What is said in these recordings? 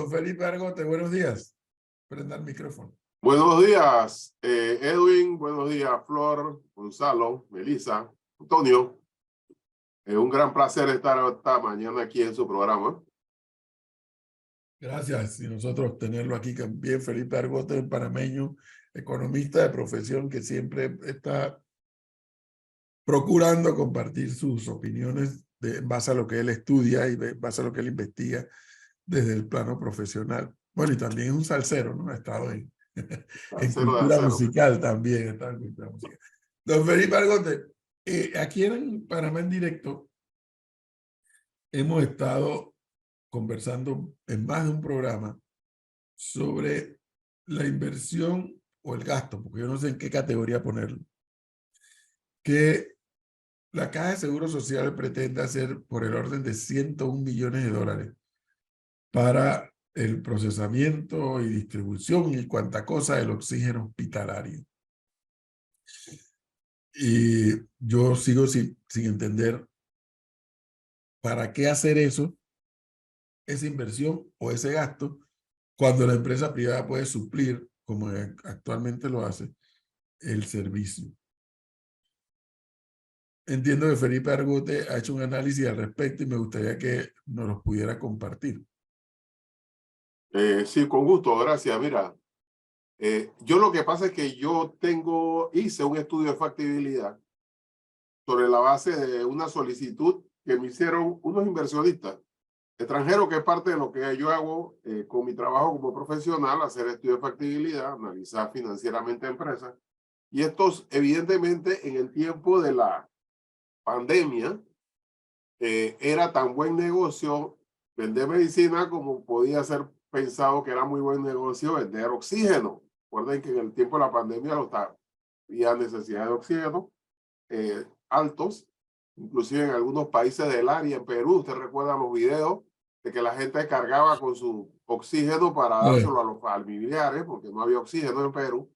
Don Felipe Argote, buenos días. Prenda el micrófono. Buenos días, Edwin. Buenos días, Flor, Gonzalo, Melissa, Antonio. Es un gran placer estar esta mañana aquí en su programa. Gracias. Y nosotros tenerlo aquí también, Felipe Argote, panameño, economista de profesión que siempre está procurando compartir sus opiniones en base a lo que él estudia y en base a lo que él investiga desde el plano profesional. Bueno, y también es un salsero, ¿no? Ha estado en cultura musical también. Está en cultura musical. Don Felipe Argote, aquí en Panamá en Directo hemos estado conversando en más de un programa sobre la inversión o el gasto, porque yo no sé en qué categoría ponerlo, que la Caja de Seguro Social pretende hacer por el orden de 101 millones de dólares para el procesamiento y distribución y cuanta cosa del oxígeno hospitalario. Y yo sigo sin entender para qué hacer eso, esa inversión o ese gasto, cuando la empresa privada puede suplir, como actualmente lo hace, el servicio. Entiendo que Felipe Argote ha hecho un análisis al respecto y me gustaría que nos lo pudiera compartir. Sí, con gusto, gracias. Mira, yo lo que pasa es que hice un estudio de factibilidad sobre la base de una solicitud que me hicieron unos inversionistas extranjeros, que es parte de lo que yo hago con mi trabajo como profesional, hacer estudio de factibilidad, analizar financieramente empresas. Y estos, evidentemente, en el tiempo de la pandemia, era tan buen negocio vender medicina como podía ser pensado que era muy buen negocio vender oxígeno. Recuerden que en el tiempo de la pandemia había necesidad de oxígeno altos, inclusive en algunos países del área, en Perú, usted recuerda los videos de que la gente cargaba con su oxígeno para dárselo a los familiares, porque no había oxígeno en Perú.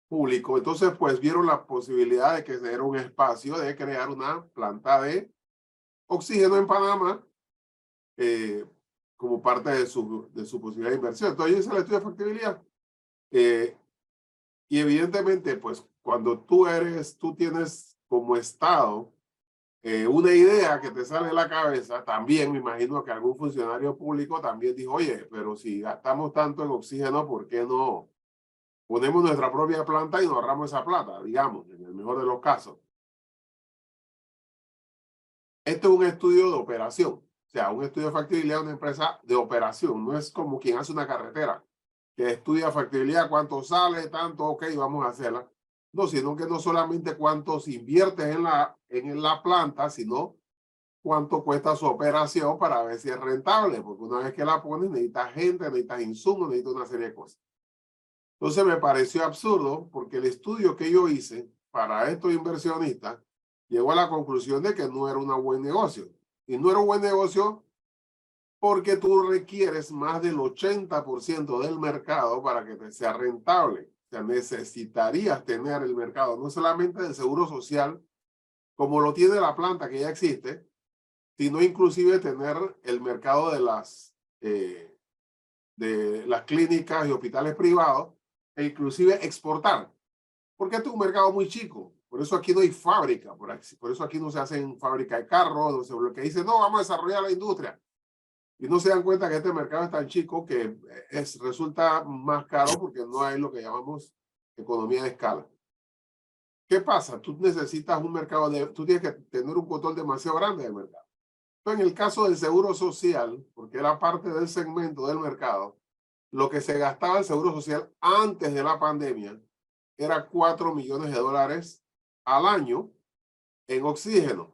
Público. Entonces, pues vieron la posibilidad de que era un espacio de crear una planta de oxígeno en Panamá como parte de su posibilidad de inversión. Entonces, yo hice el estudio de factibilidad. Y evidentemente, pues cuando tú tienes como Estado una idea que te sale de la cabeza, también me imagino que algún funcionario público también dijo, oye, pero si gastamos tanto en oxígeno, ¿por qué no ponemos nuestra propia planta y nos ahorramos esa plata, digamos, en el mejor de los casos? Este es un estudio de operación, o sea, un estudio de factibilidad de una empresa de operación. No es como quien hace una carretera, que estudia factibilidad, cuánto sale, tanto, ok, vamos a hacerla. No, sino que no solamente cuánto se invierte en la planta, sino cuánto cuesta su operación para ver si es rentable, porque una vez que la pones necesitas gente, necesitas insumos, necesitas una serie de cosas. Entonces me pareció absurdo porque el estudio que yo hice para estos inversionistas llegó a la conclusión de que no era un buen negocio. Y no era un buen negocio porque tú requieres más del 80% del mercado para que te sea rentable. O sea, necesitarías tener el mercado, no solamente del seguro social, como lo tiene la planta que ya existe, sino inclusive tener el mercado de las clínicas y hospitales privados, e inclusive exportar, porque este es un mercado muy chico. Por eso aquí no hay fábrica, por eso aquí no se hacen fábrica de carros, no se lo que dice, no, vamos a desarrollar la industria. Y no se dan cuenta que este mercado es tan chico que resulta más caro porque no hay lo que llamamos economía de escala. ¿Qué pasa? Tú necesitas un mercado, tú tienes que tener un control demasiado grande del mercado. Entonces, en el caso del seguro social, porque era parte del segmento del mercado, lo que se gastaba el seguro social antes de la pandemia era 4 millones de dólares al año en oxígeno.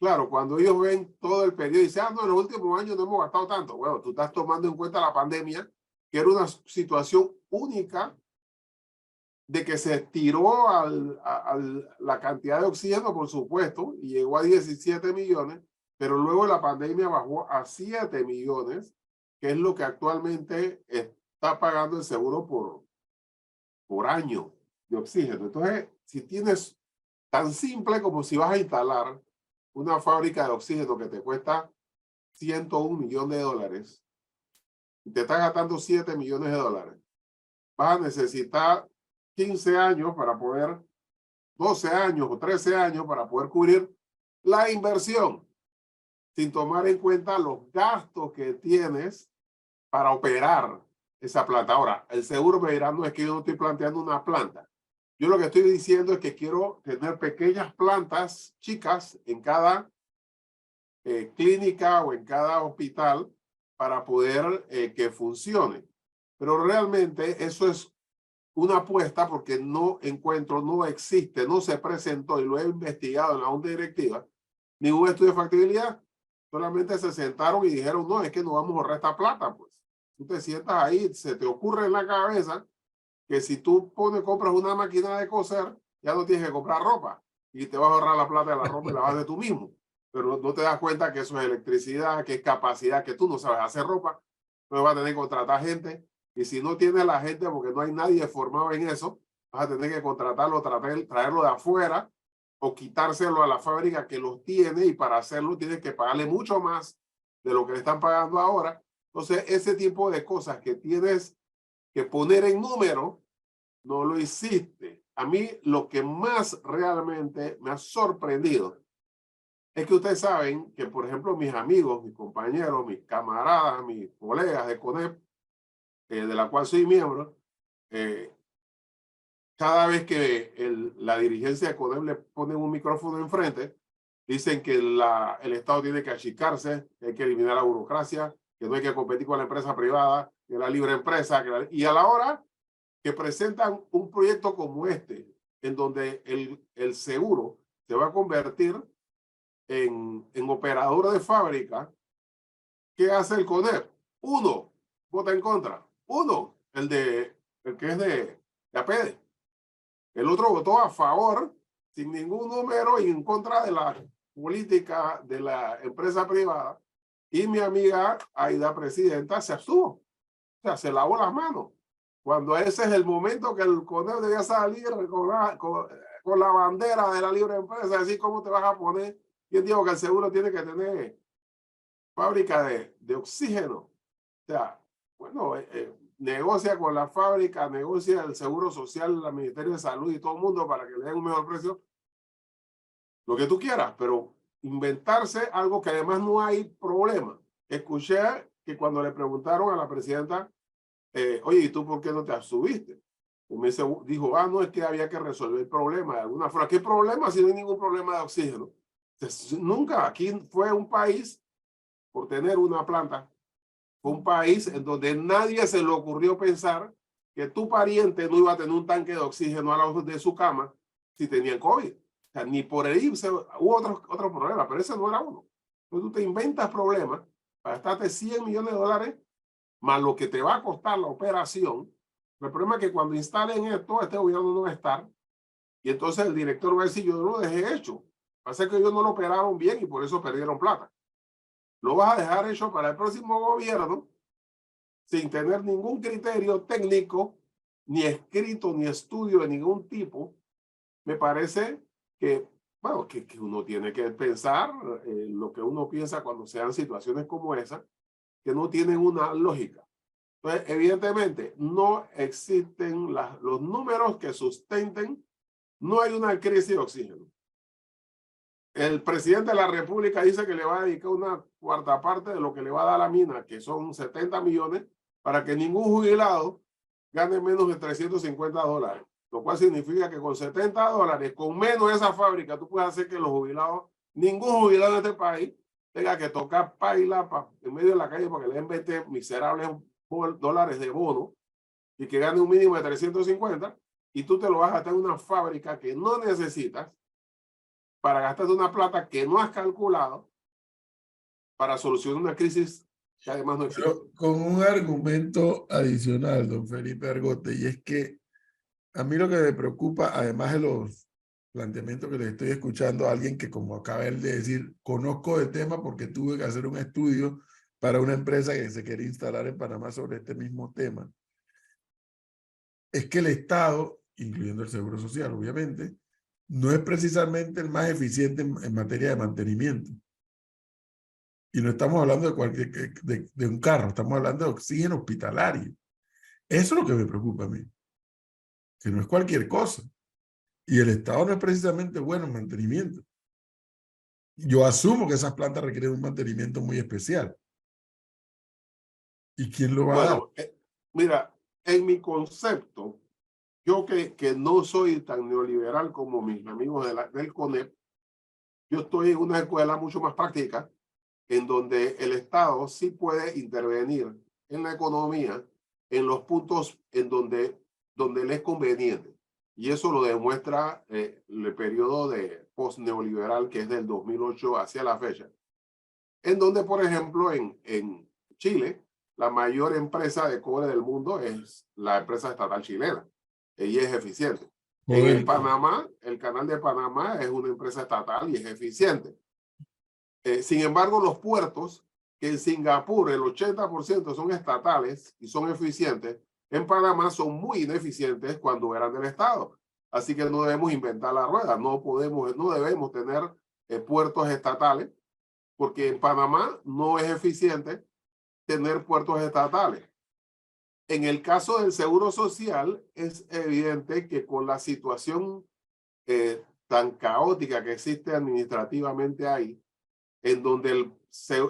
Claro, cuando ellos ven todo el periodo y dicen, no, en los últimos años no hemos gastado tanto. Bueno, tú estás tomando en cuenta la pandemia, que era una situación única de que se tiró la cantidad de oxígeno, por supuesto, y llegó a 17 millones, pero luego la pandemia bajó a 7 millones, que es lo que actualmente está pagando el seguro por año de oxígeno. Entonces, si tienes tan simple como si vas a instalar una fábrica de oxígeno que te cuesta 101 millones de dólares, y te estás gastando 7 millones de dólares, vas a necesitar 15 años para poder, 12 años o 13 años para poder cubrir la inversión, sin tomar en cuenta los gastos que tienes para operar esa planta. Ahora, el seguro me dirá, no, es que yo no estoy planteando una planta. Yo lo que estoy diciendo es que quiero tener pequeñas plantas chicas en cada clínica o en cada hospital para poder que funcione. Pero realmente eso es una apuesta porque no encuentro, no existe, no se presentó y lo he investigado en la junta directiva, ningún estudio de factibilidad. Solamente se sentaron y dijeron, no, es que no vamos a ahorrar esta plata. Pues tú te sientas ahí, se te ocurre en la cabeza que si tú compras una máquina de coser, ya no tienes que comprar ropa y te vas a ahorrar la plata de la ropa y la haces tú mismo. Pero no te das cuenta que eso es electricidad, que es capacidad, que tú no sabes hacer ropa, entonces vas a tener que contratar gente. Y si no tienes la gente, porque no hay nadie formado en eso, vas a tener que contratarlo, traerlo de afuera o quitárselo a la fábrica que los tiene, y para hacerlo tienes que pagarle mucho más de lo que le están pagando ahora. Entonces, ese tipo de cosas que tienes que poner en número, no lo hiciste. A mí lo que más realmente me ha sorprendido es que ustedes saben que, por ejemplo, mis amigos, mis compañeros, mis camaradas, mis colegas de CONEP, de la cual soy miembro, cada vez que la dirigencia de CONEP le ponen un micrófono enfrente, dicen que el Estado tiene que achicarse, que hay que eliminar la burocracia, que no hay que competir con la empresa privada, que la libre empresa, y a la hora que presentan un proyecto como este, en donde el seguro se va a convertir en operador de fábrica, ¿qué hace el CONEP? Uno vota en contra. Uno, el que es de APD. El otro votó a favor, sin ningún número, y en contra de la política de la empresa privada. Y mi amiga Aida, presidenta, se abstuvo. O sea, se lavó las manos. Cuando ese es el momento que el CONEP debía salir con la bandera de la libre empresa, decir cómo te vas a poner. ¿Quién dijo que el seguro tiene que tener fábrica de oxígeno? O sea, bueno, negocia con la fábrica, negocia el Seguro Social, el Ministerio de Salud y todo el mundo para que le den un mejor precio, lo que tú quieras, pero inventarse algo que además no hay problema. Escuché que cuando le preguntaron a la presidenta, oye, ¿y tú por qué no te abstuviste? Y me dijo, no, es que había que resolver el problema de alguna forma. ¿Qué problema si no hay ningún problema de oxígeno? Entonces, nunca, aquí fue un país, por tener una planta, fue un país en donde nadie se le ocurrió pensar que tu pariente no iba a tener un tanque de oxígeno al lado de su cama si tenía COVID. O sea, ni por ahí hubo otro problema, pero ese no era uno. Entonces tú te inventas problemas para gastarte 100 millones de dólares más lo que te va a costar la operación. El problema es que cuando instalen esto, este gobierno no va a estar, y entonces el director va a decir, yo no lo dejé hecho. Pasa que ellos no lo operaron bien y por eso perdieron plata. Lo vas a dejar hecho para el próximo gobierno sin tener ningún criterio técnico, ni escrito, ni estudio de ningún tipo. Me parece que, bueno, que uno tiene que pensar lo que uno piensa cuando sean situaciones como esa, que no tienen una lógica. Entonces, evidentemente, no existen los números que sustenten, no hay una crisis de oxígeno. El presidente de la República dice que le va a dedicar una cuarta parte de lo que le va a dar a la mina, que son 70 millones, para que ningún jubilado gane menos de $350, lo cual significa que con $70, con menos de esa fábrica, tú puedes hacer que los jubilados, ningún jubilado en este país, tenga que tocar paila en medio de la calle para que le den 20 miserables dólares de bono y que gane un mínimo de 350, y tú te lo vas a gastar en una fábrica que no necesitas para gastarte una plata que no has calculado para solucionar una crisis que además no existe. Pero con un argumento adicional, don Felipe Argote, y es que a mí lo que me preocupa, además de los planteamientos que le estoy escuchando a alguien que, como acaba de decir, conozco el tema porque tuve que hacer un estudio para una empresa que se quería instalar en Panamá sobre este mismo tema, es que el Estado, incluyendo el Seguro Social, obviamente, no es precisamente el más eficiente en materia de mantenimiento. Y no estamos hablando de, de un carro, estamos hablando de oxígeno hospitalario. Eso es lo que me preocupa a mí, que no es cualquier cosa. Y el Estado no es precisamente bueno en mantenimiento. Yo asumo que esas plantas requieren un mantenimiento muy especial. ¿Y quién lo va a dar? Bueno, mira, en mi concepto, yo que no soy tan neoliberal como mis amigos del CONEP, yo estoy en una escuela mucho más práctica, en donde el Estado sí puede intervenir en la economía en los puntos en donde le es conveniente. Y eso lo demuestra el periodo de post-neoliberal, que es del 2008 hacia la fecha, en donde, por ejemplo, en Chile, la mayor empresa de cobre del mundo es la empresa estatal chilena. Ella es eficiente. En Panamá, el canal de Panamá es una empresa estatal y es eficiente. Sin embargo, los puertos, que en Singapur el 80% son estatales y son eficientes, en Panamá son muy ineficientes cuando eran del Estado. Así que no debemos inventar la rueda, no debemos tener puertos estatales, porque en Panamá no es eficiente tener puertos estatales. En el caso del Seguro Social, es evidente que con la situación tan caótica que existe administrativamente ahí, en donde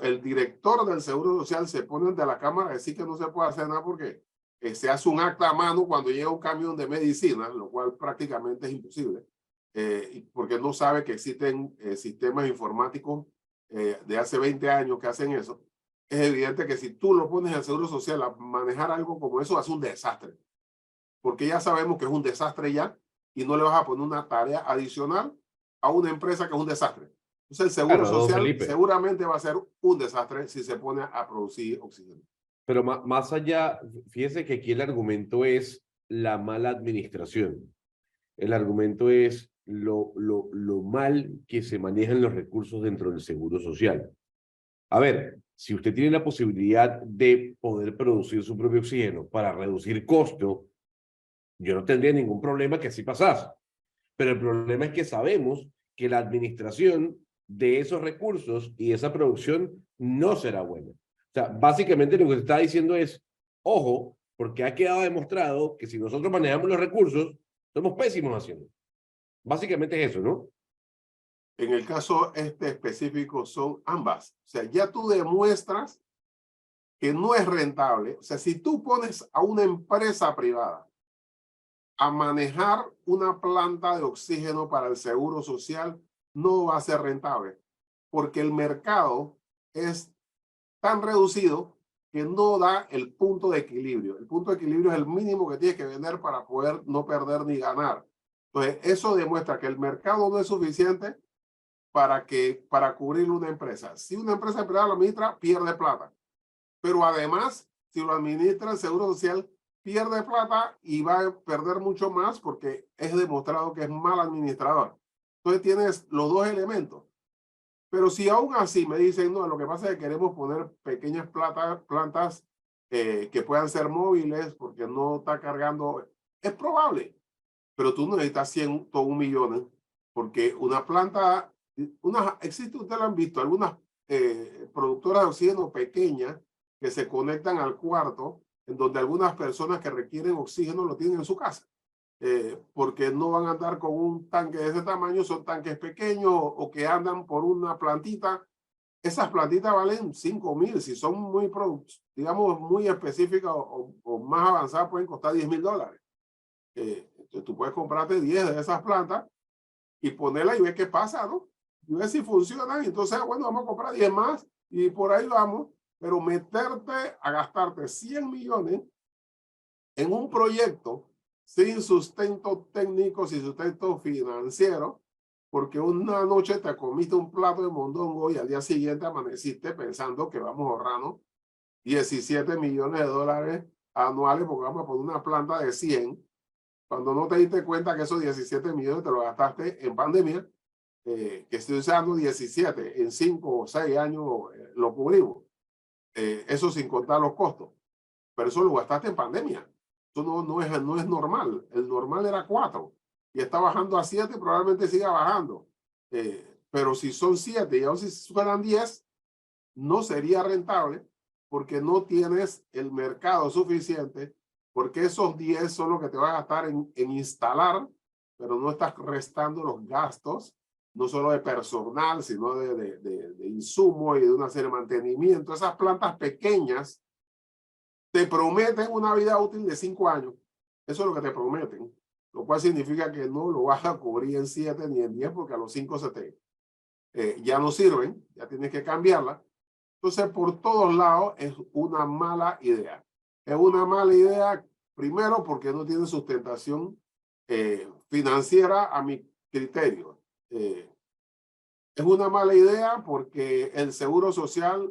el director del Seguro Social se pone ante la Cámara a decir que no se puede hacer nada porque se hace un acta a mano cuando llega un camión de medicina, lo cual prácticamente es imposible, porque no sabe que existen sistemas informáticos de hace 20 años que hacen eso. Es evidente que si tú lo pones al Seguro Social a manejar algo como eso, hace un desastre, porque ya sabemos que es un desastre ya y no le vas a poner una tarea adicional a una empresa que es un desastre. Entonces el Seguro Social seguramente va a ser un desastre si se pone a producir oxígeno. Pero más allá, fíjese que aquí el argumento es la mala administración. El argumento es lo mal que se manejan los recursos dentro del Seguro Social. A ver, si usted tiene la posibilidad de poder producir su propio oxígeno para reducir costo, yo no tendría ningún problema que así pasase. Pero el problema es que sabemos que la administración de esos recursos y esa producción no será buena. O sea, básicamente lo que se está diciendo es, ojo, porque ha quedado demostrado que si nosotros manejamos los recursos, somos pésimos haciendo. Básicamente es eso, ¿no? En el caso específico son ambas. O sea, ya tú demuestras que no es rentable. O sea, si tú pones a una empresa privada a manejar una planta de oxígeno para el Seguro Social, no va a ser rentable, porque el mercado es tan reducido que no da el punto de equilibrio. El punto de equilibrio es el mínimo que tienes que vender para poder no perder ni ganar. Entonces, eso demuestra que el mercado no es suficiente para cubrir una empresa. Si una empresa privada lo administra, pierde plata. Pero además, si lo administra el Seguro Social, pierde plata y va a perder mucho más porque es demostrado que es mal administrador. Entonces tienes los dos elementos. Pero si aún así me dicen, no, lo que pasa es que queremos poner pequeñas plantas que puedan ser móviles porque no está cargando, es probable, pero tú necesitas 100 o 1 millón, porque una planta, existe, ustedes lo han visto, algunas productoras de oxígeno pequeñas que se conectan al cuarto, en donde algunas personas que requieren oxígeno lo tienen en su casa. Porque no van a andar con un tanque de ese tamaño, son tanques pequeños o que andan por una plantita. Esas plantitas valen 5,000, si son muy, digamos, muy específicas o más avanzadas, pueden costar $10,000. Entonces tú puedes comprarte 10 de esas plantas y ponerla y ver qué pasa, ¿no? Y ver si funcionan. Entonces, bueno, vamos a comprar 10 más y por ahí vamos. Pero meterte a gastarte 100 millones en un proyecto sin sustento técnico, sin sustento financiero, porque una noche te comiste un plato de mondongo y al día siguiente amaneciste pensando que vamos a ahorrarnos 17 millones de dólares anuales porque vamos a poner una planta de 100, cuando no te diste cuenta que esos 17 millones te los gastaste en pandemia, que estoy usando 17, en 5 o 6 años lo cubrimos. Eso sin contar los costos, pero eso lo gastaste en pandemia. Eso no es normal. El normal era 4 y está bajando a 7 y probablemente siga bajando. Pero si son 7 y aún si fueran 10, no sería rentable porque no tienes el mercado suficiente, porque esos 10 son los que te van a gastar en instalar, pero no estás restando los gastos, no solo de personal, sino de insumo y de una serie de mantenimiento. Esas plantas pequeñas te prometen una vida útil de 5 años. Eso es lo que te prometen, lo cual significa que no lo vas a cubrir en 7 ni en 10 porque a los 5 ya no sirven, ya tienes que cambiarla. Entonces, por todos lados es una mala idea. Es una mala idea, primero, porque no tiene sustentación financiera a mi criterio. Es una mala idea porque el Seguro Social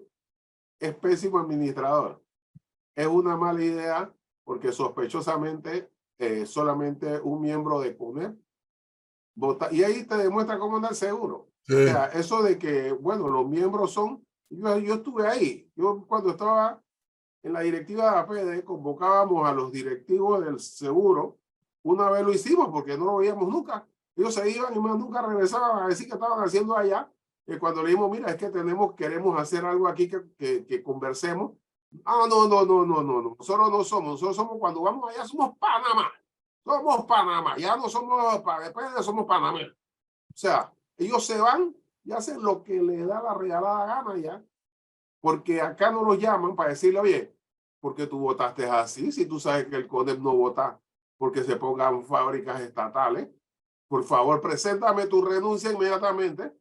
es pésimo administrador. Es una mala idea porque sospechosamente solamente un miembro de CONEP vota. Y ahí te demuestra cómo anda el seguro. Sí. O sea, eso de que, bueno, los miembros son... Yo estuve ahí. Yo cuando estaba en la directiva de APD, convocábamos a los directivos del seguro. Una vez lo hicimos porque no lo veíamos nunca. Ellos se iban y más nunca regresaban a decir qué estaban haciendo allá. Y cuando le dijimos, mira, es que queremos hacer algo aquí que conversemos. Ah, no. Nosotros somos cuando vamos allá, somos Panamá. Somos Panamá. Ya no somos, después somos Panamá. O sea, ellos se van y hacen lo que les da la regalada gana ya. Porque acá no los llaman para decirle, oye, ¿por qué tú votaste así? Si tú sabes que el CONEP no vota porque se pongan fábricas estatales. Por favor, preséntame tu renuncia inmediatamente.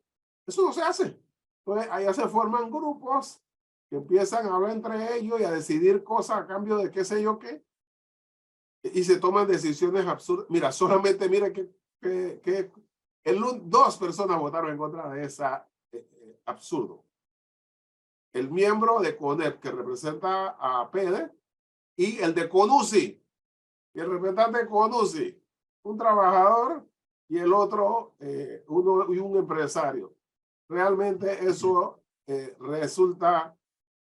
Eso no se hace. Entonces, allá se forman grupos que empiezan a hablar entre ellos y a decidir cosas a cambio de qué sé yo qué. Y se toman decisiones absurdas. Mira, solamente mira que 2 personas votaron en contra de esa absurdo. El miembro de CONEP que representa a PEDE y el de CONUSI, y el representante de CONUSI, un trabajador y el otro un empresario. Realmente eso resulta,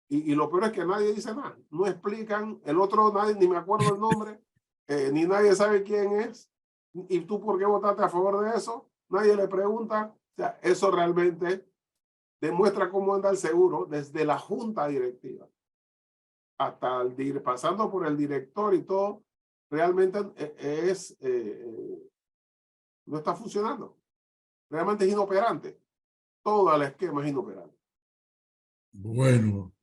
y lo peor es que nadie dice nada, no explican, el otro nadie, ni me acuerdo el nombre, ni nadie sabe quién es, y tú por qué votaste a favor de eso, nadie le pregunta. O sea, eso realmente demuestra cómo anda el seguro desde la junta directiva hasta pasando por el director y todo, realmente no está funcionando. Realmente es inoperante. Todo el esquema es inoperante. Bueno,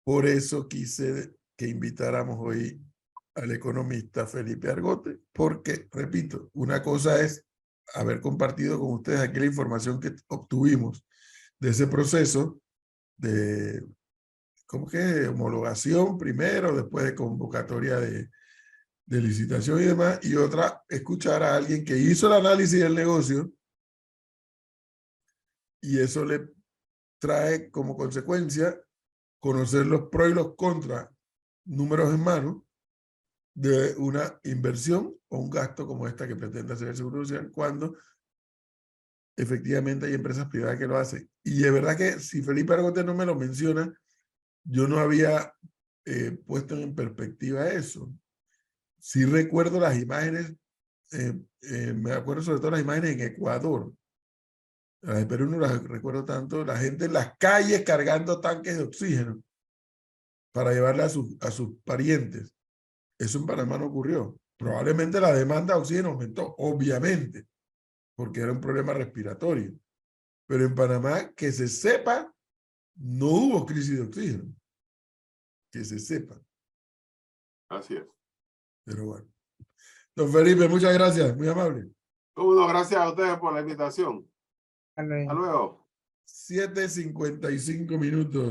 por eso quise que invitáramos hoy al economista Felipe Argote, porque, repito, una cosa es haber compartido con ustedes aquí la información que obtuvimos de ese proceso de, ¿cómo que? De homologación primero, después de convocatoria de licitación y demás, y otra, escuchar a alguien que hizo el análisis del negocio y eso le trae como consecuencia conocer los pros y los contras, números en mano, de una inversión o un gasto como esta que pretende hacer el Seguro Social cuando efectivamente hay empresas privadas que lo hacen. Y de verdad que si Felipe Argote no me lo menciona, yo no había puesto en perspectiva eso. Sí recuerdo las imágenes, me acuerdo sobre todo las imágenes en Ecuador. Las de Perú no las recuerdo tanto. La gente en las calles cargando tanques de oxígeno para llevarle a sus parientes. Eso en Panamá no ocurrió. Probablemente la demanda de oxígeno aumentó, obviamente, porque era un problema respiratorio. Pero en Panamá, que se sepa, no hubo crisis de oxígeno. Que se sepa. Así es. Pero bueno. Don Felipe, muchas gracias. Muy amable. Bueno, gracias a ustedes por la invitación. Hasta luego. 7:55 minutos.